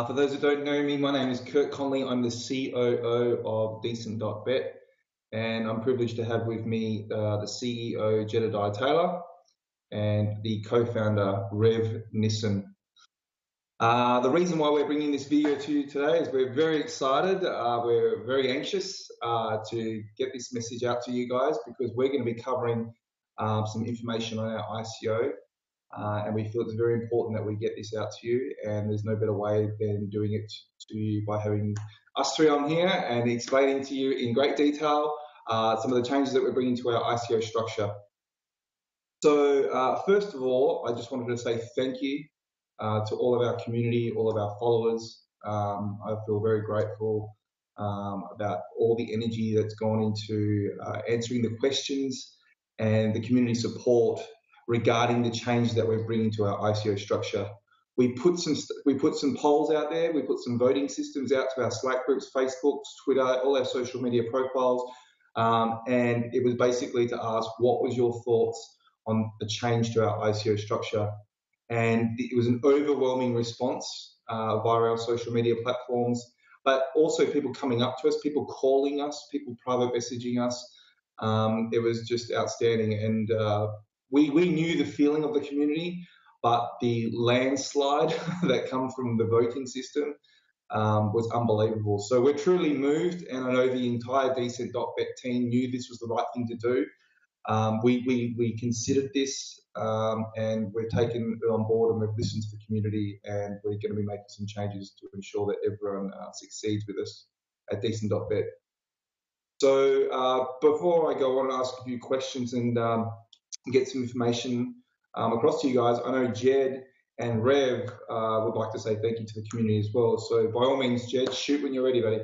For those who don't know me, my name is Kurt Conley. I'm the COO of decent.bet, and I'm privileged to have with me the CEO, Jedidiah Taylor, and the co-founder, Rev Nissen. The reason why we're bringing this video to you today is we're very excited. We're very anxious to get this message out to you guys because we're going to be covering some information on our ICO. And we feel it's very important that we get this out to you, and there's no better way than doing it to you by having us three on here and explaining to you in great detail some of the changes that we're bringing to our ICO structure. So first of all, I just wanted to say thank you to all of our community, all of our followers. I feel very grateful about all the energy that's gone into answering the questions and the community support regarding the change that we're bringing to our ICO structure. We put some polls out there. We put some voting systems out to our Slack groups, Facebooks, Twitter, all our social media profiles, and it was basically to ask what was your thoughts on the change to our ICO structure. And it was an overwhelming response via our social media platforms, but also people coming up to us, people calling us, people private messaging us. It was just outstanding, and we knew the feeling of the community, but the landslide that come from the voting system was unbelievable. So we're truly moved, and I know the entire decent.bet team knew this was the right thing to do. We considered this, and we're taking it on board, and we've listened to the community, and we're going to be making some changes to ensure that everyone succeeds with us at decent.bet. So before I go on and ask a few questions and get some information across to you guys, I know Jed and Rev would like to say thank you to the community as well. So by all means, Jed, shoot when you're ready, buddy.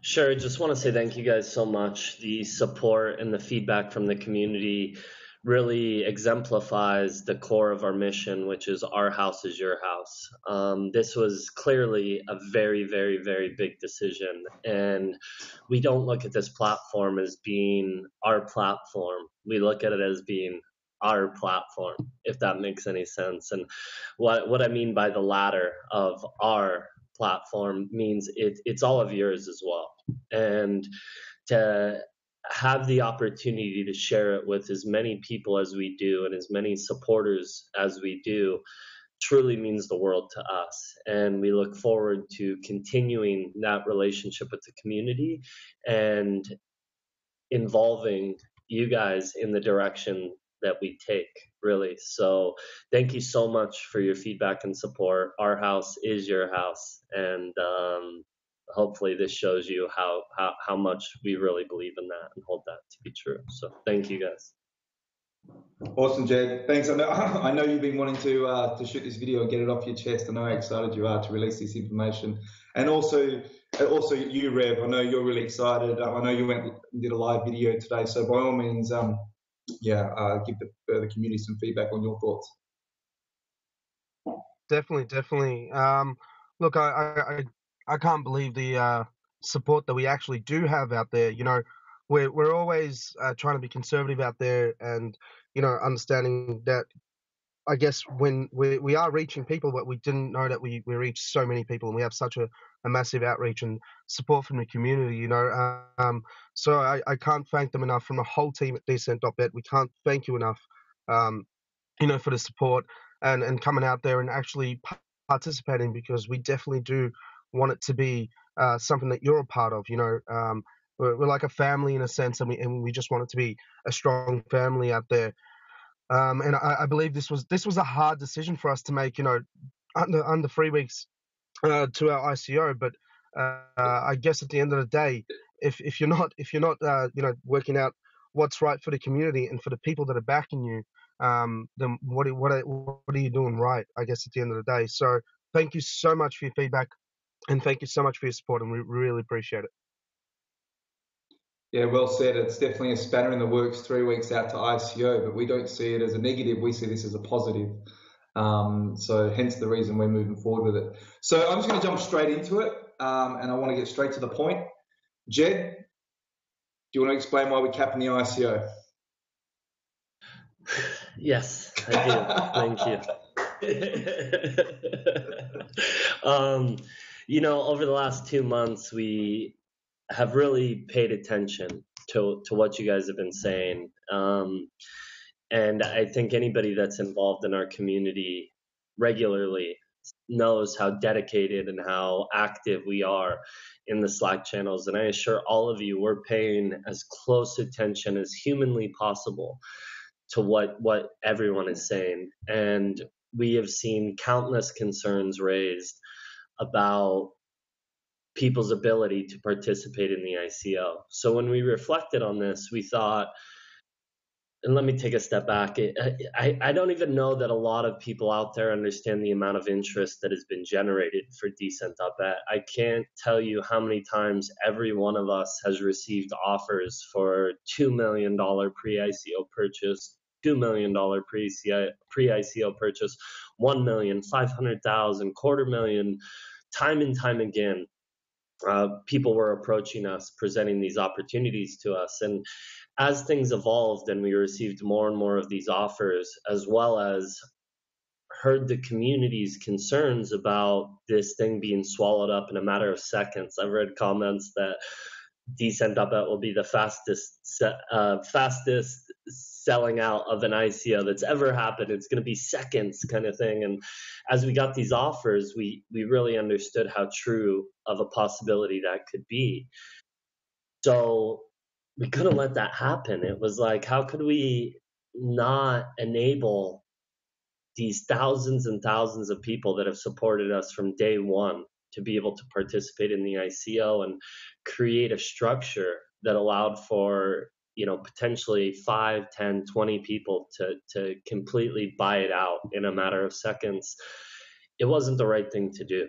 Sure, I just want to say thank you guys so much. The support and the feedback from the community really exemplifies the core of our mission, which is our house is your house. This was clearly a very, very, very big decision. And we don't look at this platform as being our platform. We look at it as being our platform, if that makes any sense. And what I mean by the latter of our platform means it's all of yours as well. And to have the opportunity to share it with as many people as we do and as many supporters as we do truly means the world to us. And we look forward to continuing that relationship with the community and involving you guys in the direction that we take, really. So thank you so much for your feedback and support. Our house is your house, and hopefully this shows you how much we really believe in that and hold that to be true. So thank you guys. Awesome, Jed. Thanks. I know you've been wanting to shoot this video and get it off your chest. I know how excited you are to release this information, and also you, Rev. I know you're really excited. I know you went and did a live video today. So by all means, give the community some feedback on your thoughts. Definitely. Look, I can't believe the support that we actually do have out there. You know, we're always trying to be conservative out there, and understanding that I guess when we are reaching people, but we didn't know that we reach so many people, and we have such a massive outreach and support from the community. So I can't thank them enough. From the whole team at decent.bet, we can't thank you enough. For the support and coming out there and actually participating, because we definitely do want it to be something that you're a part of. We're like a family in a sense, and we just want it to be a strong family out there. And I believe this was a hard decision for us to make. Under 3 weeks to our ICO, but I guess at the end of the day, if you're not working out what's right for the community and for the people that are backing you, then what are you doing right, I guess, at the end of the day. So thank you so much for your feedback, and thank you so much for your support, and we really appreciate it. Yeah, well said. It's definitely a spanner in the works 3 weeks out to ICO, but we don't see it as a negative. We see this as a positive. So hence the reason we're moving forward with it. So I'm just going to jump straight into it, and I want to get straight to the point. Jed, do you want to explain why we're capping the ICO? Yes, I do. Thank you. Over the last 2 months, we have really paid attention to what you guys have been saying. And I think anybody that's involved in our community regularly knows how dedicated and how active we are in the Slack channels. And I assure all of you, we're paying as close attention as humanly possible to what everyone is saying. And we have seen countless concerns raised about people's ability to participate in the ICO. So when we reflected on this, we thought, and let me take a step back. I don't even know that a lot of people out there understand the amount of interest that has been generated for decent.bet. I can't tell you how many times every one of us has received offers for $2 million pre-ICO purchase, $2 million pre-ICO purchase, 1 million, 500,000, quarter million, time and time again. People were approaching us, presenting these opportunities to us. And as things evolved and we received more and more of these offers, as well as heard the community's concerns about this thing being swallowed up in a matter of seconds. I've read comments that decent.bet will be the fastest selling out of an ICO that's ever happened. It's going to be seconds kind of thing. And as we got these offers, we really understood how true of a possibility that could be. So we couldn't let that happen. It was like, how could we not enable these thousands and thousands of people that have supported us from day one to be able to participate in the ICO and create a structure that allowed for, potentially 5, 10, 20 people to completely buy it out in a matter of seconds. It wasn't the right thing to do.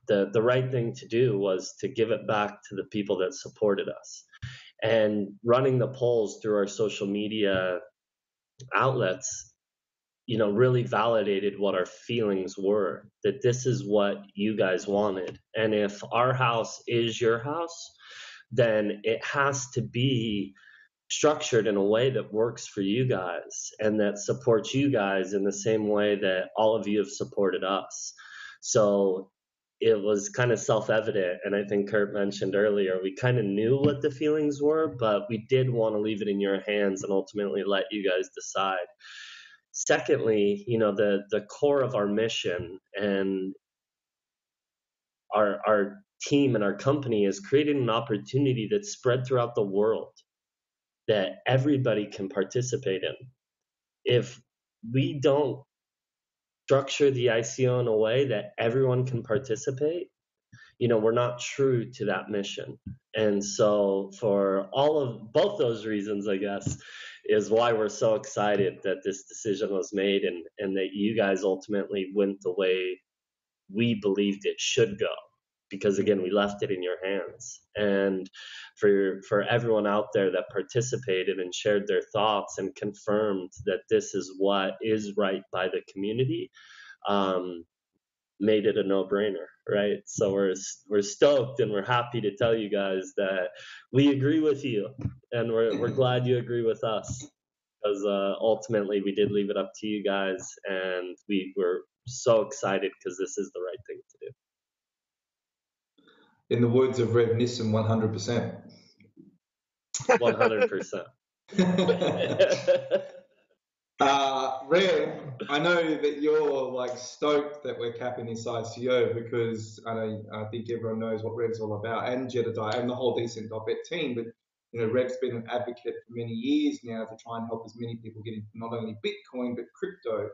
The right thing to do was to give it back to the people that supported us. And running the polls through our social media outlets, really validated what our feelings were, that this is what you guys wanted. And if our house is your house, then it has to be structured in a way that works for you guys and that supports you guys in the same way that all of you have supported us. So it was kind of self-evident, and I think Kurt mentioned earlier, we kind of knew what the feelings were, but we did want to leave it in your hands and ultimately let you guys decide. Secondly, the core of our mission and our team and our company is creating an opportunity that's spread throughout the world that everybody can participate in. If we don't structure the ICO in a way that everyone can participate, we're not true to that mission. And so for all of both those reasons, I guess, is why we're so excited that this decision was made and that you guys ultimately went the way we believed it should go. Because again, we left it in your hands. And for everyone out there that participated and shared their thoughts and confirmed that this is what is right by the community, made it a no-brainer, right? So we're stoked and we're happy to tell you guys that we agree with you, and we're glad you agree with us, because ultimately we did leave it up to you guys, and we were so excited because this is the right thing to do. In the words of Rev Nissan, 100%. 100%. Rev, I know that you're like stoked that we're capping this ICO because I think everyone knows what Rev's all about, and Jedidiah and the whole decent.bet team. But Rev's been an advocate for many years now to try and help as many people get into not only Bitcoin but crypto.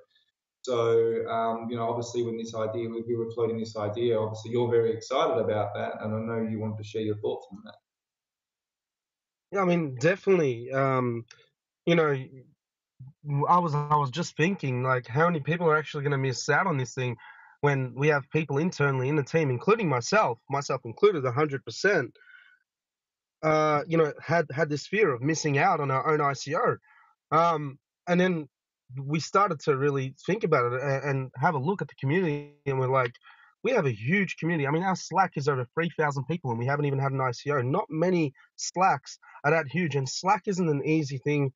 So obviously when we were floating this idea, obviously you're very excited about that, and I know you wanted to share your thoughts on that. Yeah, I mean, definitely. I was just thinking, like, how many people are actually going to miss out on this thing when we have people internally in the team, including myself included, 100%. Had this fear of missing out on our own ICO, and then we started to really think about it and have a look at the community, and we're like, we have a huge community. I mean, our Slack is over 3,000 people, and we haven't even had an ICO. Not many Slacks are that huge, and Slack isn't an easy thing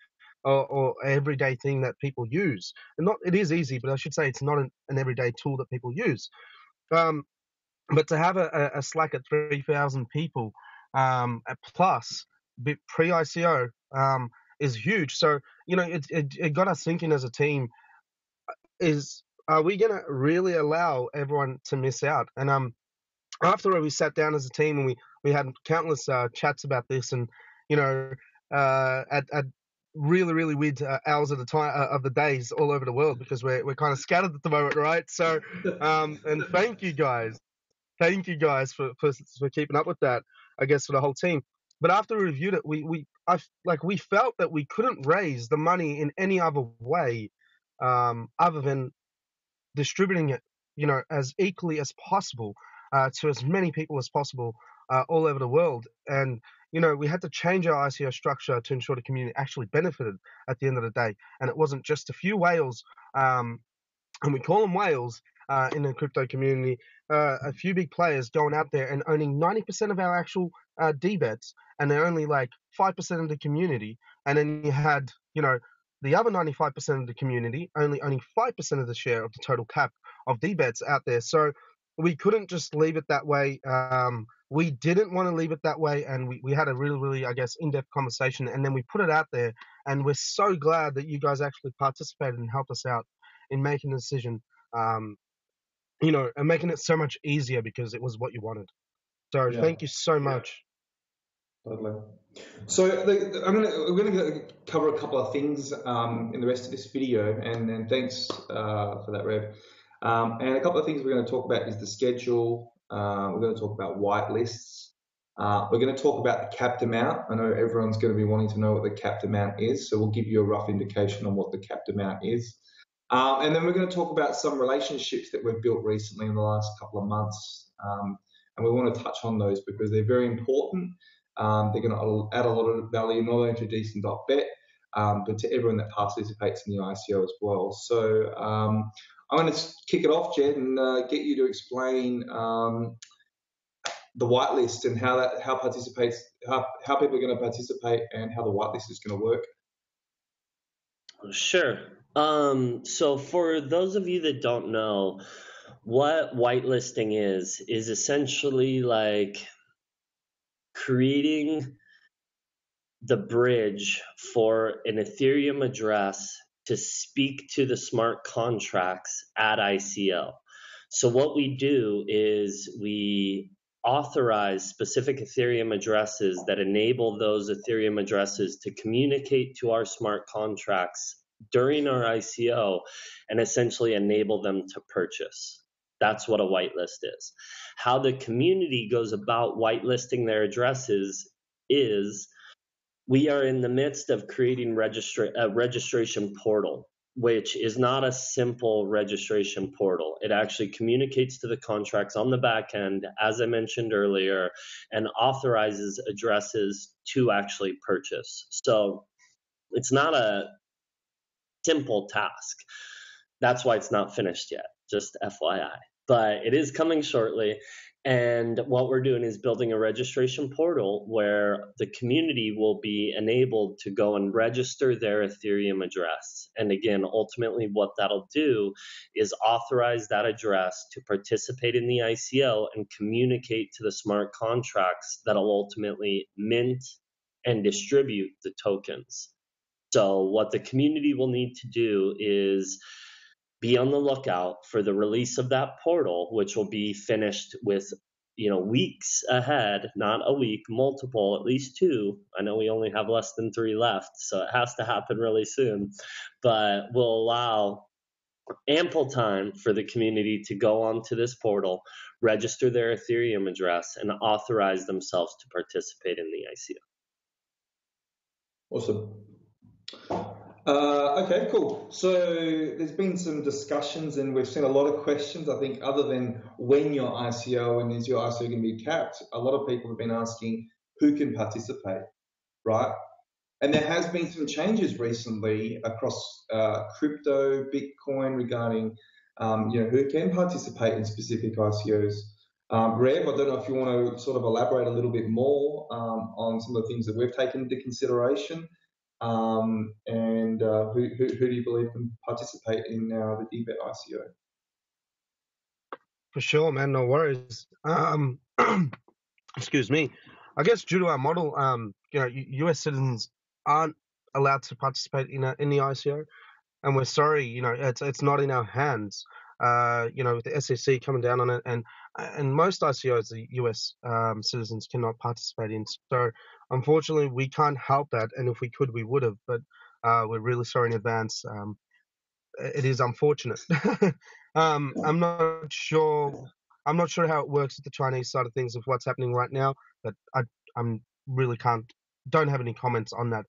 or everyday thing that people use. And not, it is easy, but I should say it's not an everyday tool that people use. But to have a Slack at 3,000 people at plus pre-ICO is huge. So, you know, it got us thinking as a team, are we going to really allow everyone to miss out? And after we sat down as a team and we had countless chats about this, and you know, at really weird hours of the time of the days all over the world, because we're kind of scattered at the moment, right? So and thank you guys for keeping up with that, I guess, for the whole team. But after we reviewed it, we felt that we couldn't raise the money in any other way other than distributing it, you know, as equally as possible to as many people as possible all over the world. And you know, we had to change our ICO structure to ensure the community actually benefited at the end of the day, and it wasn't just a few whales, and we call them whales in the crypto community, a few big players going out there and owning 90% of our actual D-bets, and they're only like 5% of the community. And then you had, you know, the other 95% of the community only owning 5% of the share of the total cap of D-bets out there. So we couldn't just leave it that way. We didn't want to leave it that way, and we had a really, I guess, in-depth conversation, and then we put it out there, and we're so glad that you guys actually participated and helped us out in making the decision, you know, and making it so much easier because it was what you wanted. So thank you so much. Totally. So we're going to cover a couple of things in the rest of this video, and thanks for that, Rev. And a couple of things we're going to talk about is the schedule. We're going to talk about whitelists. We're going to talk about the capped amount. I know everyone's going to be wanting to know what the capped amount is, so we'll give you a rough indication on what the capped amount is. And then we're going to talk about some relationships that we've built recently in the last couple of months. And we want to touch on those because they're very important. They're going to add a lot of value, not only to decent.bet, but to everyone that participates in the ICO as well. So I'm going to kick it off, Jed, and get you to explain the whitelist and how people are going to participate and how the whitelist is going to work. Sure. So for those of you that don't know, what whitelisting is essentially like creating the bridge for an Ethereum address to speak to the smart contracts at ICO. So what we do is we authorize specific Ethereum addresses that enable those Ethereum addresses to communicate to our smart contracts during our ICO and essentially enable them to purchase. That's what a whitelist is. How the community goes about whitelisting their addresses is we are in the midst of creating a registration portal, which is not a simple registration portal. It actually communicates to the contracts on the back end, as I mentioned earlier, and authorizes addresses to actually purchase. So it's not a simple task. That's why it's not finished yet, just FYI. But it is coming shortly. And what we're doing is building a registration portal where the community will be enabled to go and register their Ethereum address. And again, ultimately what that'll do is authorize that address to participate in the ICO and communicate to the smart contracts that'll ultimately mint and distribute the tokens. So what the community will need to do is be on the lookout for the release of that portal, which will be finished with, weeks ahead, not a week, multiple, at least 2. I know we only have less than 3 left, so it has to happen really soon, but will allow ample time for the community to go onto this portal, register their Ethereum address, and authorize themselves to participate in the ICO. Awesome. Okay, cool. So there's been some discussions and we've seen a lot of questions. I think other than when your ICO and is your ICO going to be capped, a lot of people have been asking who can participate, right? And there has been some changes recently across crypto, Bitcoin regarding who can participate in specific ICOs. Rev, I don't know if you want to sort of elaborate a little bit more on some of the things that we've taken into consideration And who do you believe can participate in the decent.bet ICO? For sure, man. No worries. Excuse me. I guess due to our model, U.S. citizens aren't allowed to participate in the ICO, and we're sorry. It's not in our hands. With the SEC coming down on it, and most ICOs the U.S. Citizens cannot participate in. So unfortunately, we can't help that. And if we could, we would have. But we're really sorry in advance. It is unfortunate. I'm not sure. I'm not sure how it works with the Chinese side of things of what's happening right now, but I'm really don't have any comments on that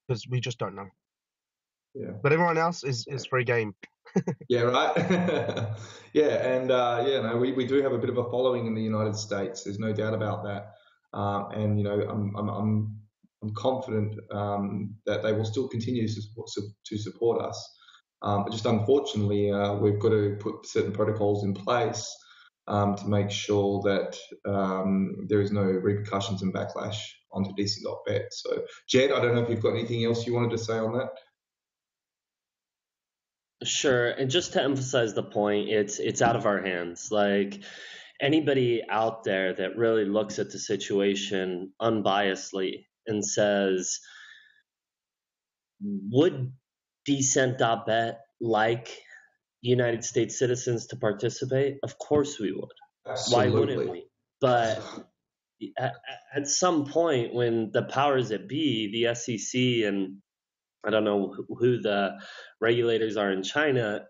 because we just don't know. Yeah. But everyone else is free game. Yeah, right. Yeah, and no, we do have a bit of a following in the United States. There's no doubt about that. And I'm confident that they will still continue to support us. But just unfortunately, we've got to put certain protocols in place to make sure that there is no repercussions and backlash onto decent.bet. So, Jed, I don't know if you've got anything else you wanted to say on that. Sure, and just to emphasize the point, it's out of our hands. Like anybody out there that really looks at the situation unbiasedly and says, would decent.bet like United States citizens to participate? Of course we would. Absolutely. Why wouldn't we? But at some point when the powers that be, the SEC and I don't know who the regulators are in China,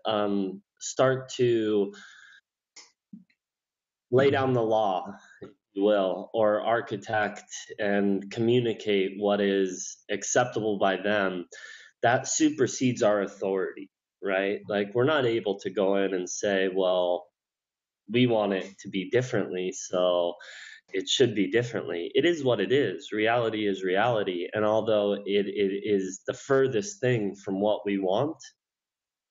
start to lay down the law, if you will, or architect and communicate what is acceptable by them, that supersedes our authority, right? Like we're not able to go in and say, well, we want it to be differently, so it should be differently. It is what it is. Reality is reality. And although it is the furthest thing from what we want,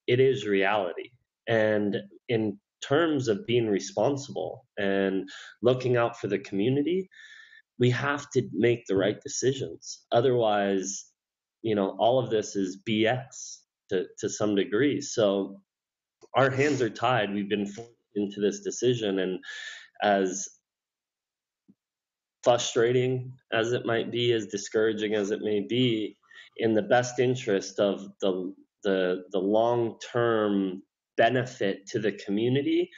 it is reality. And in terms of being responsible and looking out for the community, we have to make the right decisions. Otherwise, all of this is BS to some degree. So our hands are tied. We've been forced into this decision. And as frustrating as it might be, as discouraging as it may be, in the best interest of the long-term benefit to the community,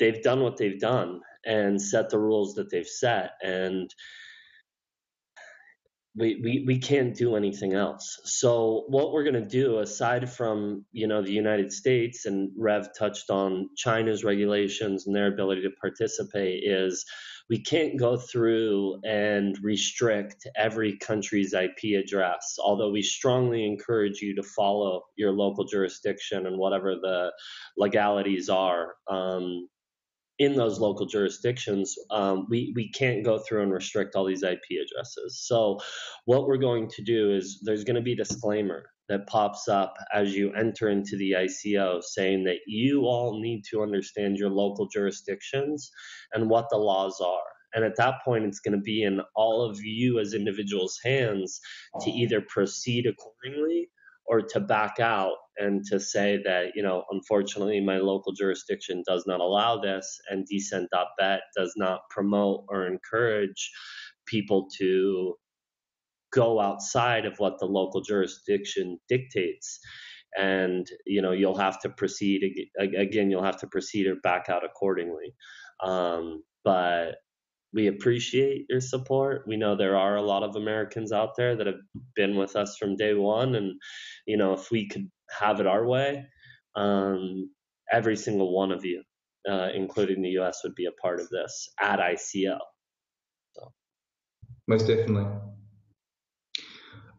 they've done what they've done and set the rules that they've set, and we can't do anything else. So what we're going to do, aside from the United States, and Rev touched on China's regulations and their ability to participate, is we can't go through and restrict every country's IP address, although we strongly encourage you to follow your local jurisdiction and whatever the legalities are in those local jurisdictions. We can't go through and restrict all these IP addresses. So what we're going to do is there's going to be a disclaimer that pops up as you enter into the ICO saying that you all need to understand your local jurisdictions and what the laws are. And at that point, it's going to be in all of you as individuals' hands to either proceed accordingly or to back out and to say that, unfortunately, my local jurisdiction does not allow this, and decent.bet does not promote or encourage people to go outside of what the local jurisdiction dictates. And, you'll have to proceed again, you'll have to proceed or back out accordingly. But we appreciate your support. We know there are a lot of Americans out there that have been with us from day one. And, if we could have it our way, every single one of you, including the US, would be a part of this at ICO. So. Most definitely.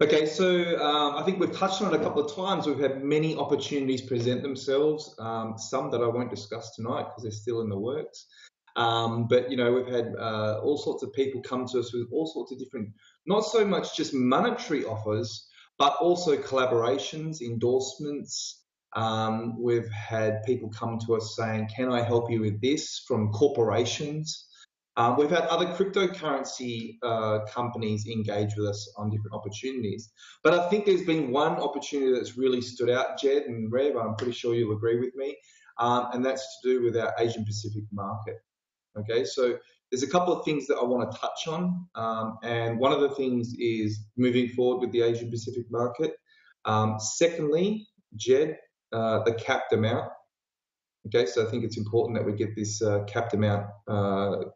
Okay, so I think we've touched on it a couple of times. We've had many opportunities present themselves, some that I won't discuss tonight because they're still in the works. But we've had all sorts of people come to us with all sorts of different, not so much just monetary offers, but also collaborations, endorsements. We've had people come to us saying, "Can I help you with this?" from corporations. We've had other cryptocurrency companies engage with us on different opportunities. But I think there's been one opportunity that's really stood out, Jed and Rev, I'm pretty sure you'll agree with me, and that's to do with our Asian Pacific market. Okay, so there's a couple of things that I want to touch on, and one of the things is moving forward with the Asian Pacific market. Secondly, Jed, the capped amount. Okay, so I think it's important that we get this capped amount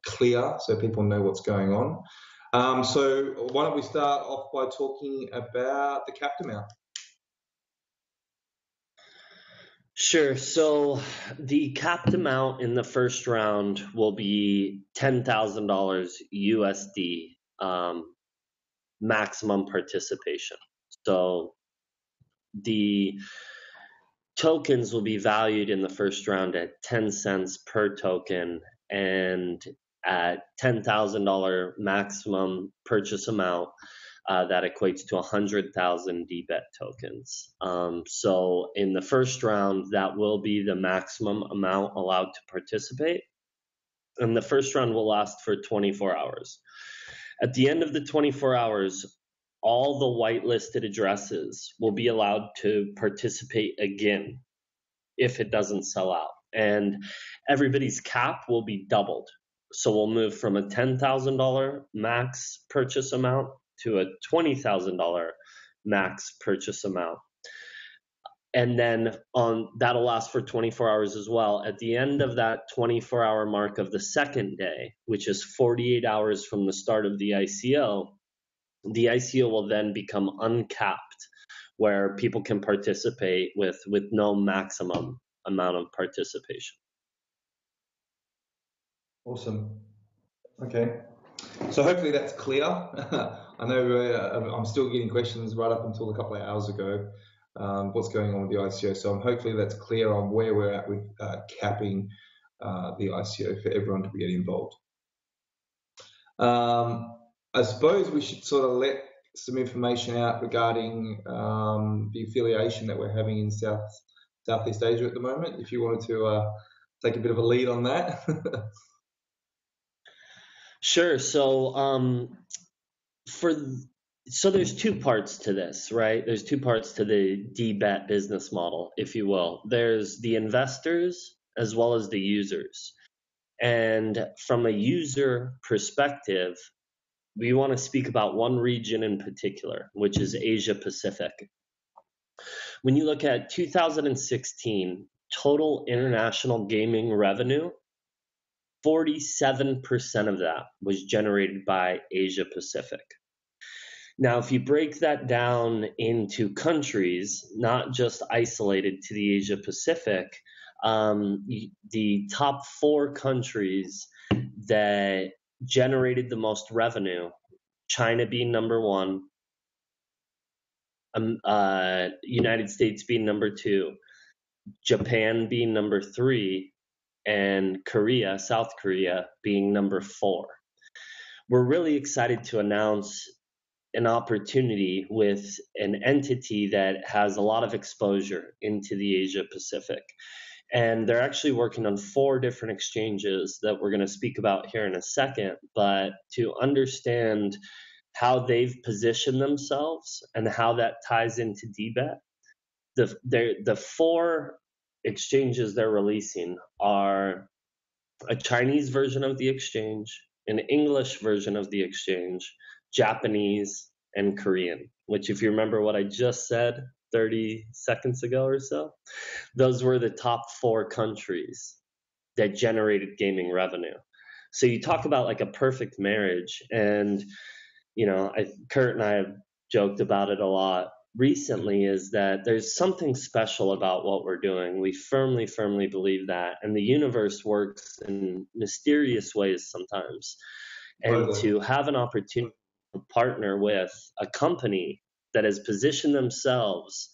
clear so people know what's going on. So why don't we start off by talking about the capped amount? Sure. So the capped amount in the first round will be $10,000 USD maximum participation. So the tokens will be valued in the first round at 10 cents per token, and at $10,000 maximum purchase amount, that equates to 100,000 DBET tokens. So in the first round, that will be the maximum amount allowed to participate. And the first round will last for 24 hours. At the end of the 24 hours, all the whitelisted addresses will be allowed to participate again if it doesn't sell out. And everybody's cap will be doubled. So we'll move from a $10,000 max purchase amount to a $20,000 max purchase amount. And then that'll last for 24 hours as well. At the end of that 24-hour mark of the second day, which is 48 hours from the start of the ICO will then become uncapped, where people can participate with no maximum amount of participation. Awesome. Okay. So hopefully that's clear. I know I'm still getting questions right up until a couple of hours ago. What's going on with the ICO? So hopefully that's clear on where we're at with capping the ICO for everyone to get involved. I suppose we should sort of let some information out regarding the affiliation that we're having in Southeast Asia at the moment. If you wanted to take a bit of a lead on that. Sure. So so there's two parts to this, right? There's two parts to the DBET business model, if you will. There's the investors as well as the users. And from a user perspective, we want to speak about one region in particular, which is Asia Pacific. When you look at 2016, total international gaming revenue, 47% of that was generated by Asia Pacific. Now, if you break that down into countries, not just isolated to the Asia Pacific, the top 4 countries that generated the most revenue, China being number 1, United States being number 2, Japan being number 3, and South Korea being number 4. We're really excited to announce an opportunity with an entity that has a lot of exposure into the Asia Pacific. And they're actually working on 4 different exchanges that we're going to speak about here in a second. But to understand how they've positioned themselves and how that ties into DBET, the 4 exchanges they're releasing are a Chinese version of the exchange, an English version of the exchange, Japanese, and Korean, which, if you remember what I just said 30 seconds ago or so, those were the top 4 countries that generated gaming revenue. So you talk about like a perfect marriage, and Kurt and I have joked about it a lot recently, is that there's something special about what we're doing. We firmly believe that, and the universe works in mysterious ways sometimes. And to have an opportunity to partner with a company that has positioned themselves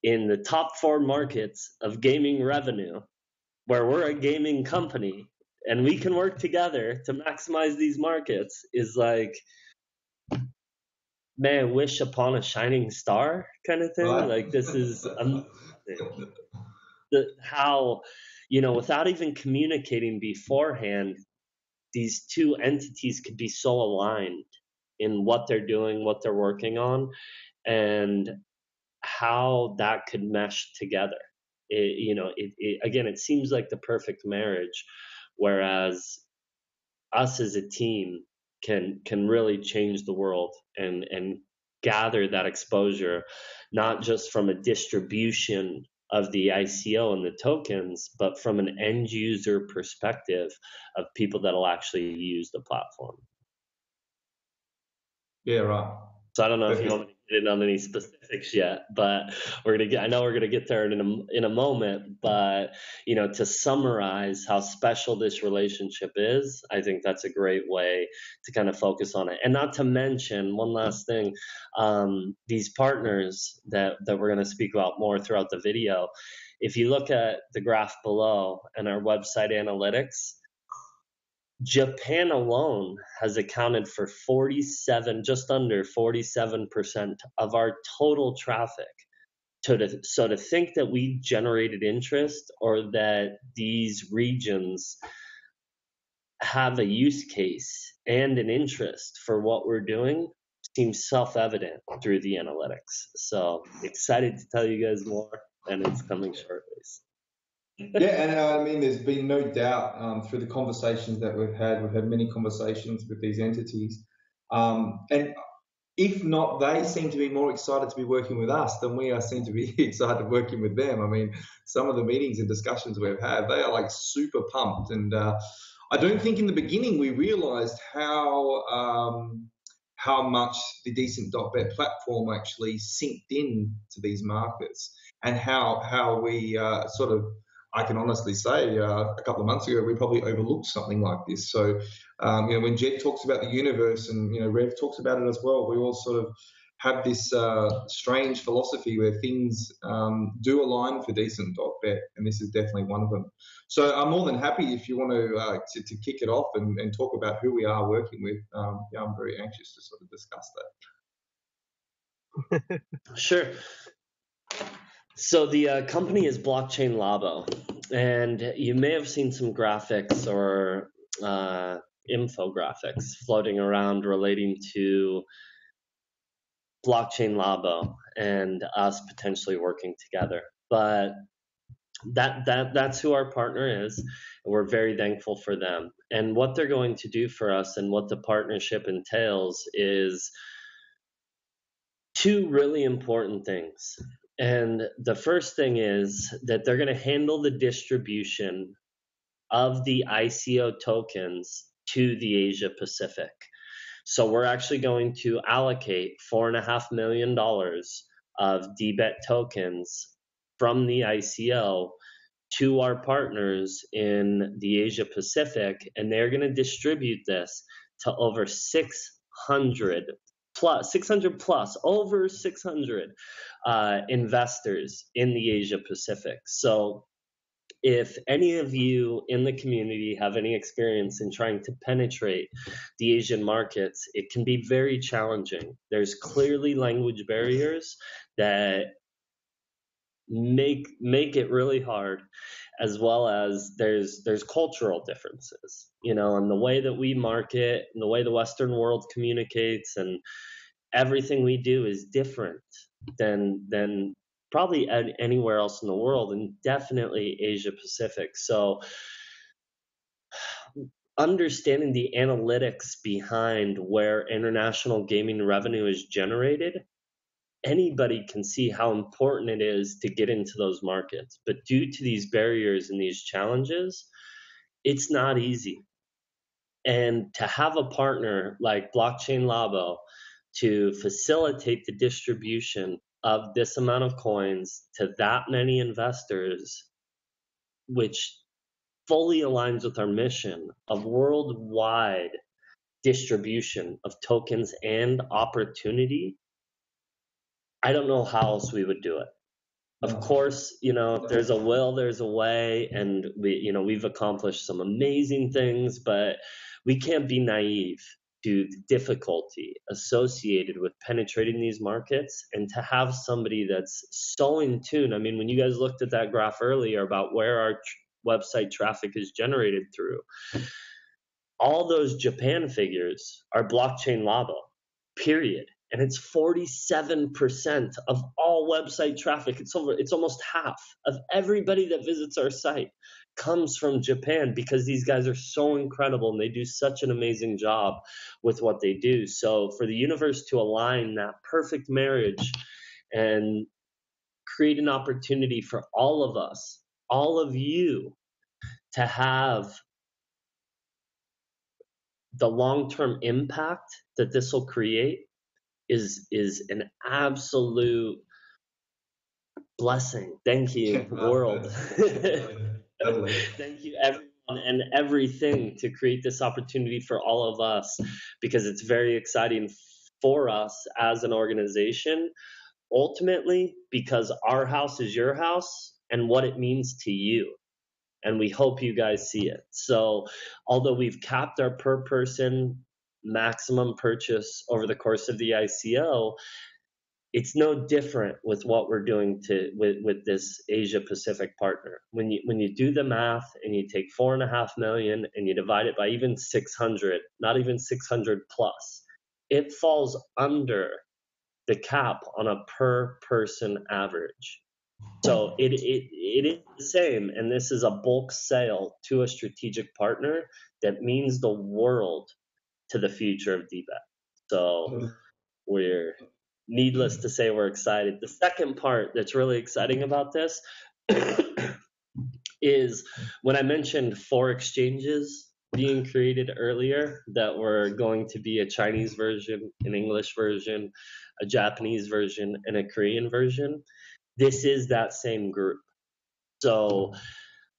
in the top 4 markets of gaming revenue, where we're a gaming company and we can work together to maximize these markets, is like, may I wish upon a shining star kind of thing. Right. Like, this is how, without even communicating beforehand, these two entities could be so aligned in what they're doing, what they're working on, and how that could mesh together. Again, it seems like the perfect marriage, whereas us as a team can really change the world and gather that exposure, not just from a distribution of the ICO and the tokens, but from an end user perspective of people that'll actually use the platform. Yeah, right. So I don't know if you want me to get in on any specifics yet, but I know we're gonna get there in a moment. But to summarize how special this relationship is, I think that's a great way to kind of focus on it. And not to mention one last thing, these partners that we're gonna speak about more throughout the video. If you look at the graph below and our website analytics, Japan alone has accounted for just under 47% of our total traffic. So to think that we generated interest or that these regions have a use case and an interest for what we're doing seems self-evident through the analytics. So excited to tell you guys more, and it's coming shortly. Yeah, and I mean, there's been no doubt through the conversations that we've had many conversations with these entities. And if not, they seem to be more excited to be working with us than we seem to be excited working with them. I mean, some of the meetings and discussions we've had, they are like super pumped. And I don't think in the beginning we realized how much the decent.bet platform actually synced in to these markets, and how we I can honestly say a couple of months ago we probably overlooked something like this. So when Jed talks about the universe, and Rev talks about it as well, we all sort of have this strange philosophy where things do align for decent.bet, and this is definitely one of them. So I'm more than happy if you want to kick it off and talk about who we are working with. I'm very anxious to sort of discuss that. Sure. So the company is Blockchain Labo, and you may have seen some graphics or infographics floating around relating to Blockchain Labo and us potentially working together. But that's who our partner is, and we're very thankful for them. And what they're going to do for us and what the partnership entails is two really important things. And the first thing is that they're going to handle the distribution of the ICO tokens to the Asia Pacific. So we're actually going to allocate $4.5 million of DBET tokens from the ICO to our partners in the Asia Pacific, and they're going to distribute this to over 600 investors in the Asia Pacific. So if any of you in the community have any experience in trying to penetrate the Asian markets, it can be very challenging. There's clearly language barriers that make it really hard, as well as there's cultural differences, and the way that we market and the way the Western world communicates, and everything we do is different than probably anywhere else in the world, and definitely Asia Pacific. So understanding the analytics behind where international gaming revenue is generated, anybody can see how important it is to get into those markets. But due to these barriers and these challenges, it's not easy. And to have a partner like Blockchain Labo to facilitate the distribution of this amount of coins to that many investors, which fully aligns with our mission of worldwide distribution of tokens and opportunity, I don't know how else we would do it. Of course, if there's a will, there's a way, and we've accomplished some amazing things, but we can't be naive to the difficulty associated with penetrating these markets, and to have somebody that's so in tune. I mean, when you guys looked at that graph earlier about where our website traffic is generated through, all those Japan figures are Blockchain Labo, period. And it's 47% of all website traffic. It's almost half of everybody that visits our site comes from Japan, because these guys are so incredible and they do such an amazing job with what they do. So for the universe to align that perfect marriage and create an opportunity for all of us, all of you, to have the long-term impact that this will create is an absolute blessing. Thank you, world. Thank you, everyone and everything, to create this opportunity for all of us, because it's very exciting for us as an organization, ultimately, because our house is your house and what it means to you. And we hope you guys see it. So although we've capped our per person maximum purchase over the course of the ICO, it's no different with what we're doing with this Asia Pacific partner. When you do the math and you take 4.5 million and you divide it by even 600, not even 600 plus, it falls under the cap on a per person average. So it is the same, and this is a bulk sale to a strategic partner that means the world to the future of DBET. So we're, needless to say, we're excited. The second part that's really exciting about this is when I mentioned 4 exchanges being created earlier, that were going to be a Chinese version, an English version, a Japanese version, and a Korean version. This is that same group. So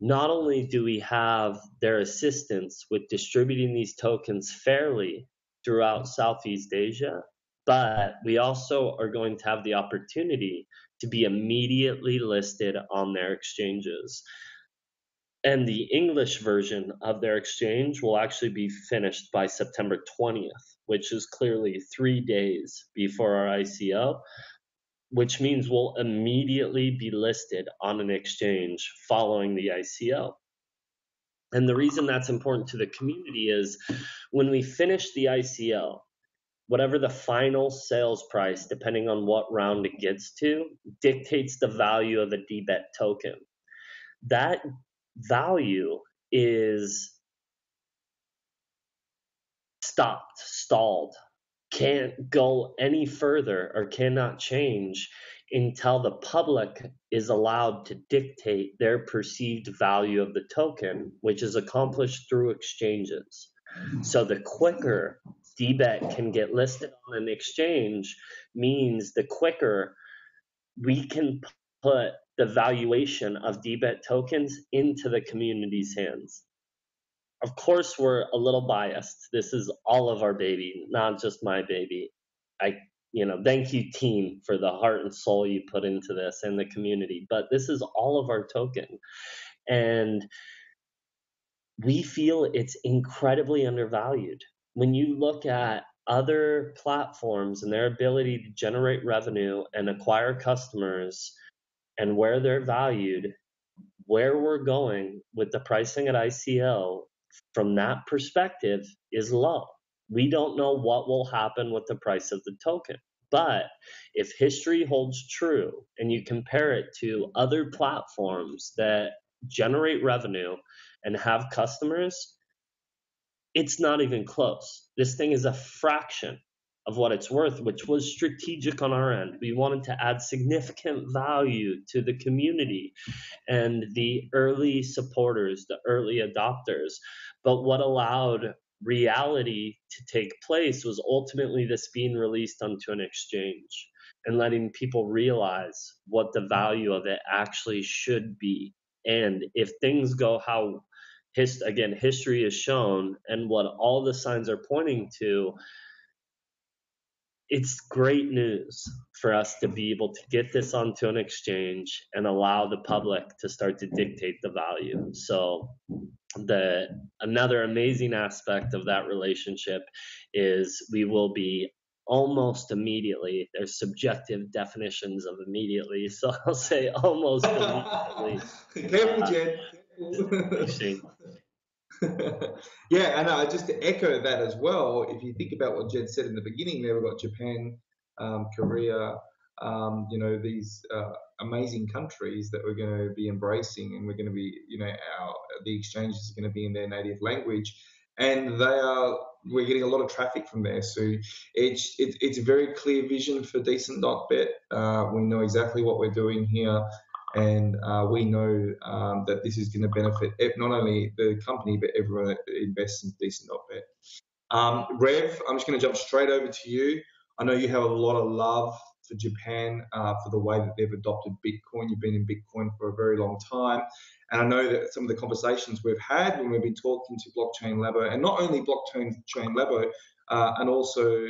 not only do we have their assistance with distributing these tokens fairly throughout Southeast Asia, but we also are going to have the opportunity to be immediately listed on their exchanges. And the English version of their exchange will actually be finished by September 20th, which is clearly 3 days before our ICO, which means we'll immediately be listed on an exchange following the ICO. And the reason that's important to the community is when we finish the ICO, whatever the final sales price, depending on what round it gets to, dictates the value of the DBET token. That value is stalled, can't go any further or cannot change until the public is allowed to dictate their perceived value of the token, which is accomplished through exchanges. So the quicker DBET can get listed on an exchange means the quicker we can put the valuation of DBET tokens into the community's hands. Of course, we're a little biased. This is all of our baby, not just my baby. Thank you, team, for the heart and soul you put into this and the community. But this is all of our token. And we feel it's incredibly undervalued. When you look at other platforms and their ability to generate revenue and acquire customers and where they're valued, where we're going with the pricing at ICO from that perspective is low. We don't know what will happen with the price of the token. But if history holds true and you compare it to other platforms that generate revenue and have customers, it's not even close. This thing is a fraction of what it's worth, which was strategic on our end. We wanted to add significant value to the community and the early supporters, the early adopters. But what allowed reality to take place was ultimately this being released onto an exchange and letting people realize what the value of it actually should be. And if things go how history has shown and what all the signs are pointing to, it's great news for us to be able to get this onto an exchange and allow the public to start to dictate the value. So another amazing aspect of that relationship is we will be almost immediately, there's subjective definitions of immediately, so I'll say almost immediately. Careful, Jed. Yeah, and just to echo that as well, if you think about what Jed said in the beginning, there we've got Japan, Korea, these amazing countries that we're going to be embracing, and we're going to be, the exchanges are going to be in their native language, and we're getting a lot of traffic from there. So it's a very clear vision for decent.bet. We know exactly what we're doing here. And we know that this is going to benefit not only the company, but everyone that invests in decent.bet. Rev, I'm just going to jump straight over to you. I know you have a lot of love for Japan, for the way that they've adopted Bitcoin. You've been in Bitcoin for a very long time. And I know that some of the conversations we've had when we've been talking to Blockchain Labo, and not only Blockchain Labo, and also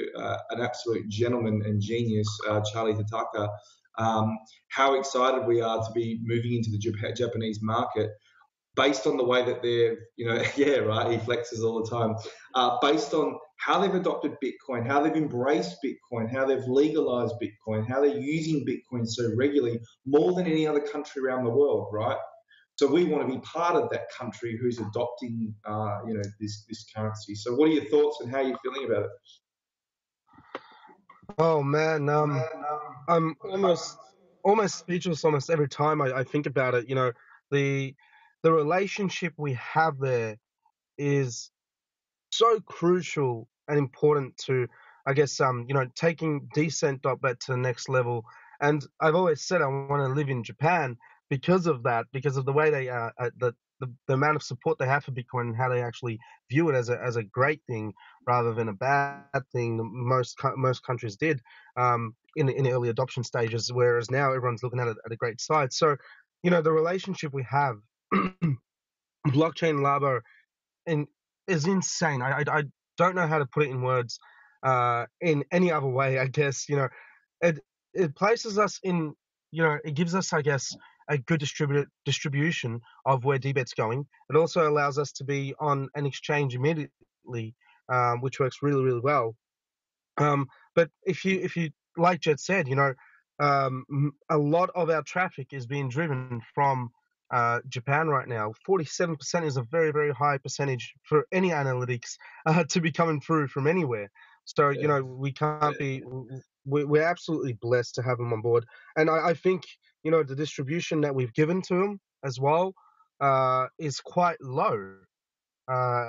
an absolute gentleman and genius, Charlie Tataka, how excited we are to be moving into the Japanese market based on the way that they've, yeah, right, he flexes all the time, based on how they've adopted Bitcoin, how they've embraced Bitcoin, how they've legalized Bitcoin, how they're using Bitcoin so regularly, more than any other country around the world, right? So we want to be part of that country who's adopting, this currency. So what are your thoughts and how are you feeling about it? Oh man, I'm almost speechless almost every time I think about it. The the relationship we have there is so crucial and important to, I guess, taking decent.bet to the next level. And I've always said I want to live in Japan because of that, because of the way they the amount of support they have for Bitcoin and how they actually view it as a great thing rather than a bad thing. Most countries did in the early adoption stages, whereas now everyone's looking at it at a great side. So, the relationship we have, Blockchain Labo, and is insane. I don't know how to put it in words in any other way. I guess it it places us in, it gives us, I guess, a good distribution of where DBET's going. It also allows us to be on an exchange immediately, which works really, really well. But if you like Jet said, a lot of our traffic is being driven from Japan right now. 47% is a very, very high percentage for any analytics to be coming through from anywhere. So we can't be. We're absolutely blessed to have them on board, and I think the distribution that we've given to them as well is quite low.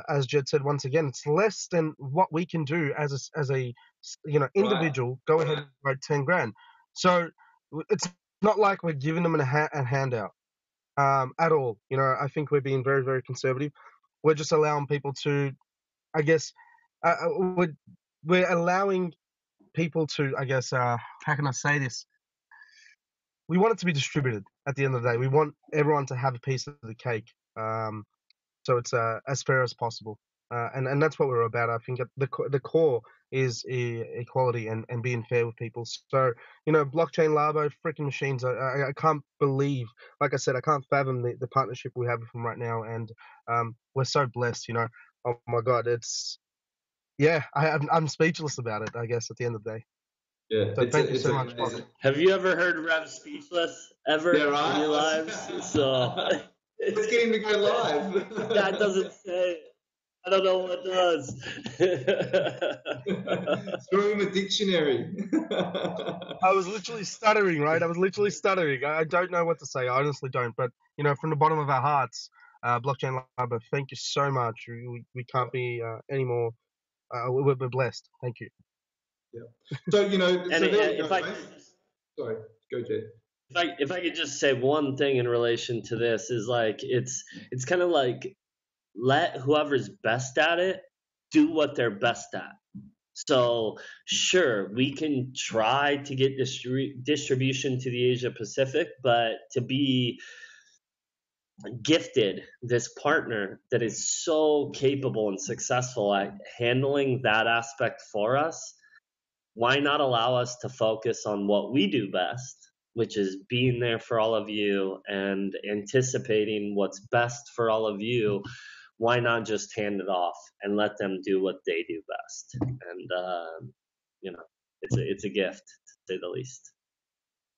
As Jed said, once again, it's less than what we can do as a individual. Right. Go ahead and write 10 grand. So it's not like we're giving them a handout at all. I think we're being very, very conservative. We're just allowing people to, I guess, we're allowing people to, I guess, how can I say this? We want it to be distributed at the end of the day. We want everyone to have a piece of the cake. So it's as fair as possible, and that's what we're about. I think the core is equality and being fair with people. So Blockchain Labo, freaking machines. I can't believe, like I said, I can't fathom the partnership we have with them right now, and we're so blessed. Oh my God, I'm speechless about it. I guess at the end of the day. Yeah, so thank you so much. Have you ever heard Rev speechless ever in your lives? So. Let's get him to go live. That doesn't say. I don't know what does. Throw him a dictionary. I was literally stuttering, right? I was literally stuttering. I don't know what to say. I honestly don't. But from the bottom of our hearts, Blockchain Labo, thank you so much. We can't be any more. We're blessed. Thank you. Yeah. So sorry, go Jed. If I could just say one thing in relation to this is like it's kind of like let whoever's best at it do what they're best at. So sure, we can try to get distribution to the Asia Pacific, but to be gifted this partner that is so capable and successful at handling that aspect for us, why not allow us to focus on what we do best, which is being there for all of you and anticipating what's best for all of you? Why not just hand it off and let them do what they do best? And it's a gift, to say the least.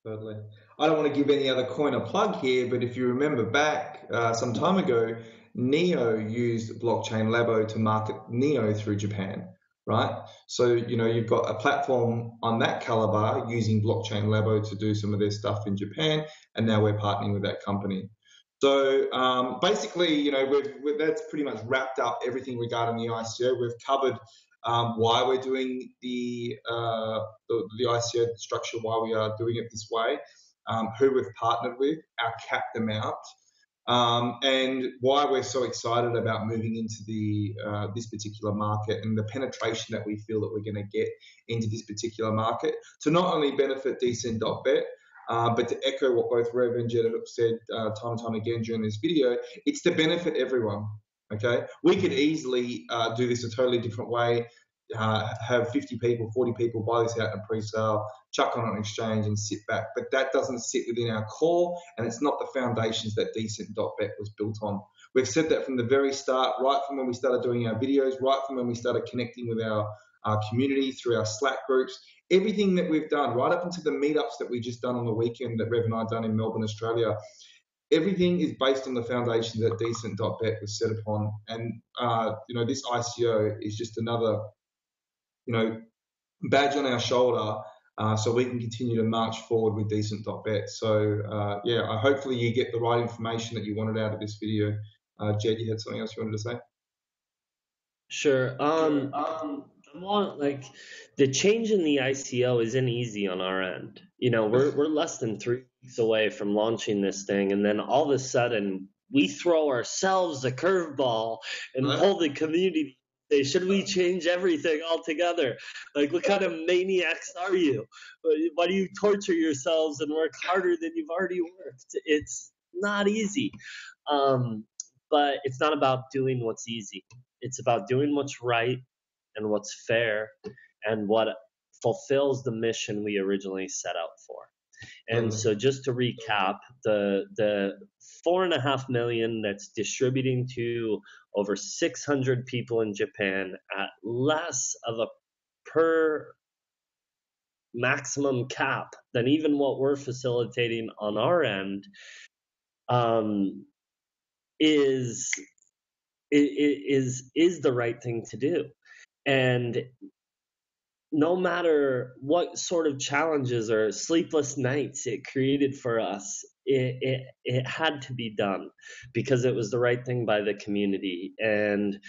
Totally. I don't want to give any other coin a plug here, but if you remember back some time ago, Neo used Blockchain Labo to market Neo through Japan, right? So, you've got a platform on that caliber using Blockchain Labo to do some of their stuff in Japan, and now we're partnering with that company. So basically, that's pretty much wrapped up everything regarding the ICO. We've covered why we're doing the ICO structure, why we are doing it this way, who we've partnered with, our capped amount, and why we're so excited about moving into this particular market and the penetration that we feel that we're going to get into this particular market to not only benefit decent.bet, but to echo what both Rev and Jed have said time and time again during this video, it's to benefit everyone. Okay, we could easily do this a totally different way. Have 50 people, 40 people buy this out in a pre-sale, chuck on an exchange and sit back. But that doesn't sit within our core, and it's not the foundations that decent.bet was built on. We've said that from the very start, right from when we started doing our videos, right from when we started connecting with our community through our Slack groups. Everything that we've done, right up into the meetups that we just done on the weekend that Rev and I done in Melbourne, Australia, everything is based on the foundation that decent.bet was set upon. And, this ICO is just another, badge on our shoulder so we can continue to march forward with decent.bet. So, hopefully you get the right information that you wanted out of this video. Jed, you had something else you wanted to say? Sure. The change in the ICO isn't easy on our end. We're less than 3 weeks away from launching this thing, and then all of a sudden we throw ourselves a curveball and pull the community. Say, should we change everything altogether? Like, what kind of maniacs are you? Why do you torture yourselves and work harder than you've already worked? It's not easy. But it's not about doing what's easy. It's about doing what's right and what's fair and what fulfills the mission we originally set out for. And so just to recap, the 4.5 million that's distributing to over 600 people in Japan at less of a per maximum cap than even what we're facilitating on our end is the right thing to do. And no matter what sort of challenges or sleepless nights it created for us, it had to be done because it was the right thing by the community. And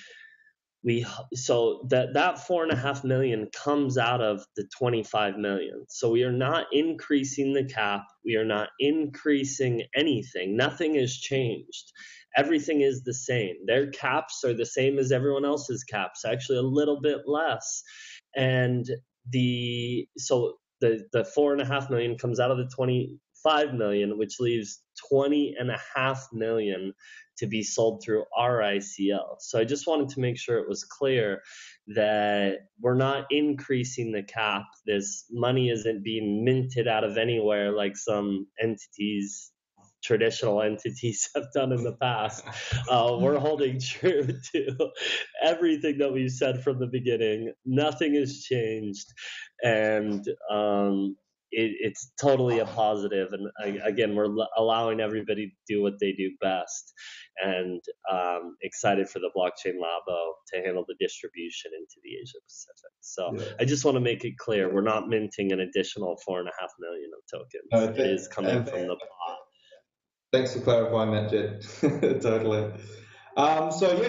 so that 4.5 million comes out of the 25 million. So we are not increasing the cap. We are not increasing anything. Nothing has changed. Everything is the same. Their caps are the same as everyone else's caps, actually a little bit less. And the 4.5 million comes out of the 25 million, which leaves 20.5 million to be sold through our ICO. So I just wanted to make sure it was clear that we're not increasing the cap. This money isn't being minted out of anywhere like some traditional entities have done in the past. We're holding true to everything that we've said from the beginning. Nothing has changed, and it's totally a positive. And again, we're allowing everybody to do what they do best, and excited for the Blockchain Labo to handle the distribution into the Asia Pacific. So I just want to make it clear, we're not minting an additional 4.5 million of tokens. It is coming from the pot. Thanks for clarifying that, Jed. Totally.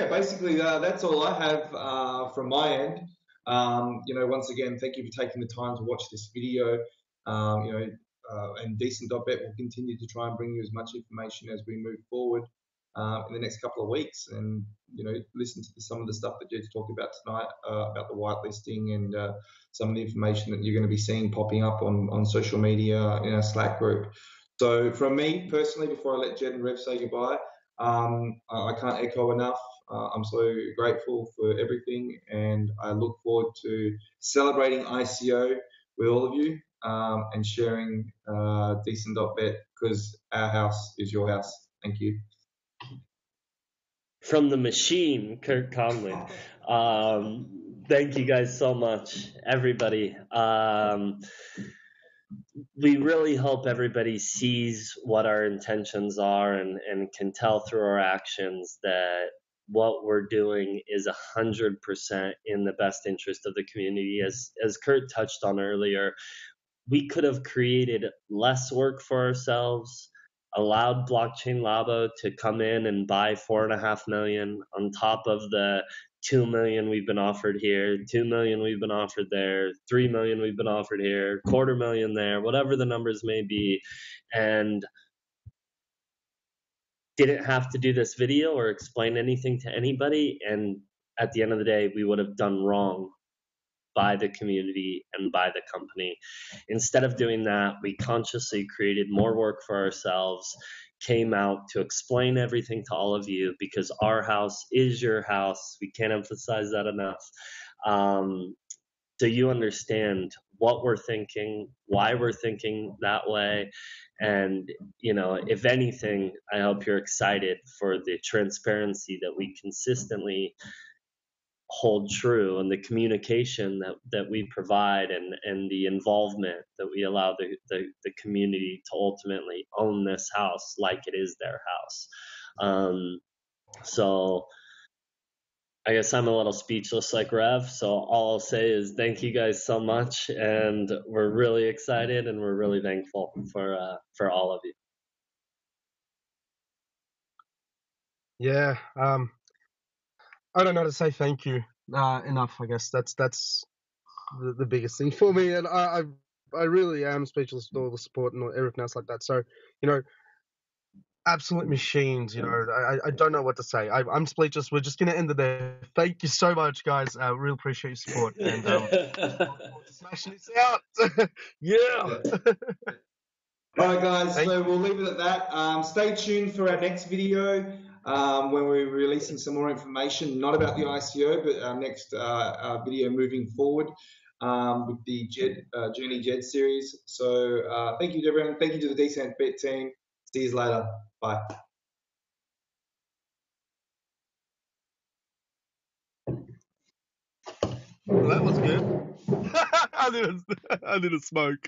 Basically, that's all I have from my end. Once again, thank you for taking the time to watch this video. And decent.bet will continue to try and bring you as much information as we move forward in the next couple of weeks. And, listen to some of the stuff that Jed's talked about tonight about the whitelisting and some of the information that you're going to be seeing popping up on social media in our Slack group. So from me personally, before I let Jed and Rev say goodbye, I can't echo enough. I'm so grateful for everything, and I look forward to celebrating ICO with all of you and sharing decent.bet, because our house is your house. Thank you. From the machine, Kurt Conley. Thank you guys so much, everybody. we really hope everybody sees what our intentions are and can tell through our actions that what we're doing is 100% in the best interest of the community. As Kurt touched on earlier, we could have created less work for ourselves, allowed Blockchain Labo to come in and buy 4.5 million on top of the 2 million we've been offered here, 2 million we've been offered there, 3 million we've been offered here, 250,000 there, whatever the numbers may be, and didn't have to do this video or explain anything to anybody. And at the end of the day, we would have done wrong by the community and by the company. Instead of doing that, we consciously created more work for ourselves, came out to explain everything to all of you, because our house is your house. We can't emphasize that enough. So you understand what we're thinking, why we're thinking that way. And, you know, if anything, I hope you're excited for the transparency that we consistently hold true, and the communication that we provide, and the involvement that we allow the community to ultimately own this house like it is their house. So I guess I'm a little speechless like Rev, so all I'll say is thank you guys so much, and we're really excited and we're really thankful for all of you. Yeah, I don't know how to say thank you enough. I guess that's the biggest thing for me, and I really am speechless with all the support and everything else like that. So, you know, absolute machines. You know, I don't know what to say. I'm speechless. We're just gonna end it there. Thank you so much, guys. I really appreciate your support, and look forward to smashing this out. Yeah. All right, guys, Thank so we'll leave it at that. Stay tuned for our next video when we're releasing some more information, not about the ICO, but our next video moving forward with the Journey Jed series. So thank you to everyone. Thank you to the decent.bet team. See you later. Bye. Well, that was good. I didn't smoke.